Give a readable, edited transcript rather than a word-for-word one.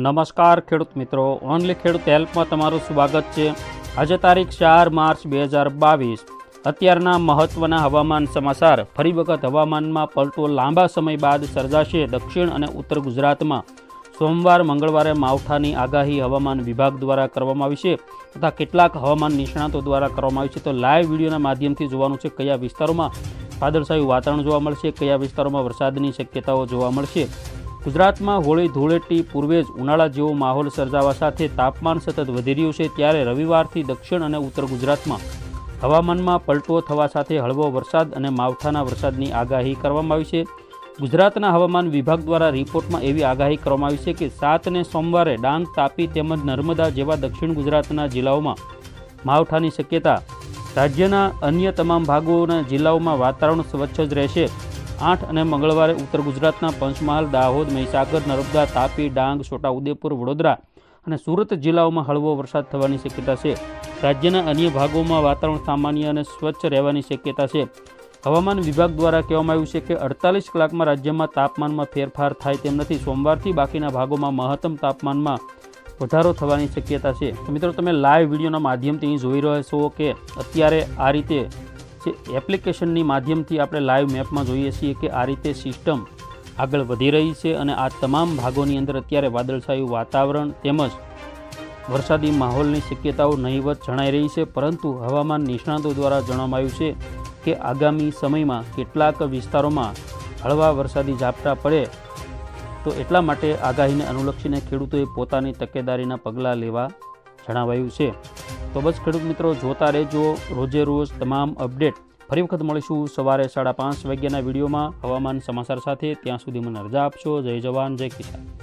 નમસ્કાર ખેડૂત મિત્રો, ઓનલી ખેડૂત હેલ્પમાં તમારું સ્વાગત છે। આજે તારીખ 4 માર્ચ 2022। અત્યારના મહત્વના હવામાન સમાચાર। ફરી વખત હવામાનમાં પલટો લાંબા સમય બાદ સર્જાશે। દક્ષિણ અને ઉત્તર ગુજરાતમાં સોમવાર મંગળવારે માવઠાની આગાહી હવામાન વિભાગ દ્વારા કરવામાં આવી છે તથા કેટલાક હવામાન નિષ્ણાતો દ્વારા કરવામાં આવી છે। તો લાઈવ વિડીયોના માધ્યમથી જોવાનું છે કયા વિસ્તારોમાં વાદળછાયું વાતાવરણ જોવા મળશે, કયા વિસ્તારોમાં વરસાદની શક્યતાઓ જોવા મળશે। ગુજરાતમાં હોળી ધૂળેટી પૂર્વે જ ઉનાળા જેવો માહોલ સર્જાવા સાથે તાપમાન સતત વધી રહ્યું છે, ત્યારે રવિવારથી દક્ષિણ અને ઉત્તર ગુજરાતમાં હવામાનમાં પલટો થવા સાથે હળવો વરસાદ અને માવઠાના વરસાદની આગાહી કરવામાં આવી છે। ગુજરાતના હવામાન વિભાગ દ્વારા રિપોર્ટમાં એવી આગાહી કરવામાં આવી છે કે 7 ને સોમવારે ડાંગ, તાપી તેમજ નર્મદા જેવા દક્ષિણ ગુજરાતના જિલ્લાઓમાં માવઠાની શક્યતા। રાજ્યના અન્ય તમામ ભાગોના જિલ્લાઓમાં વાતાવરણ સ્વચ્છ જ રહેશે। 8 અને મંગળવારે ઉત્તર ગુજરાતના પંચમહાલ, દાહોદ, મહીસાગર, નર્મદા, તાપી, ડાંગ, છોટાઉદેપુર, વડોદરા અને સુરત જિલ્લાઓમાં હળવો વરસાદ થવાની શક્યતા છે। રાજ્યના અન્ય ભાગોમાં વાતાવરણ સામાન્ય અને સ્વચ્છ રહેવાની શક્યતા છે। હવામાન વિભાગ દ્વારા કહેવામાં આવ્યું છે કે 48 કલાકમાં રાજ્યમાં તાપમાનમાં ફેરફાર થાય તેમ નથી। સોમવારથી બાકીના ભાગોમાં મહત્તમ તાપમાનમાં વધારો થવાની શક્યતા છે। તો મિત્રો, તમે લાઈવ વિડીયોના માધ્યમથી અહીં જોઈ રહ્યા છો કે અત્યારે આ રીતે જે એપ્લિકેશનની માધ્યમથી આપણે લાઈવ મેપમાં જોઈએ છીએ કે આ રીતે સિસ્ટમ આગળ વધી રહી છે અને આ તમામ ભાગોની અંદર અત્યારે વાદળછાયું વાતાવરણ તેમજ વરસાદી માહોલની શક્યતાઓ નહીવત જણાઈ રહી છે। પરંતુ હવામાન નિષ્ણાતો દ્વારા જણાવવામાં આવ્યું છે કે આગામી સમયમાં કેટલાક વિસ્તારોમાં હળવા વરસાદી ઝાપટા પડે, તો એટલા માટે આગાહીને અનુલક્ષીને ખેડૂતોએ પોતાની તકેદારીના પગલાં લેવા જણાવાયું છે। તો બસ ખેડૂત મિત્રો, જોતા રહેજો રોજે રોજ તમામ અપડેટ। ફરી વખત મળીશું સવારે 5:30 વાગ્યાના વિડીયોમાં હવામાન સમાચાર સાથે। ત્યાં સુધી મને રજા આપશો। જય જવાન, જય કિસાન।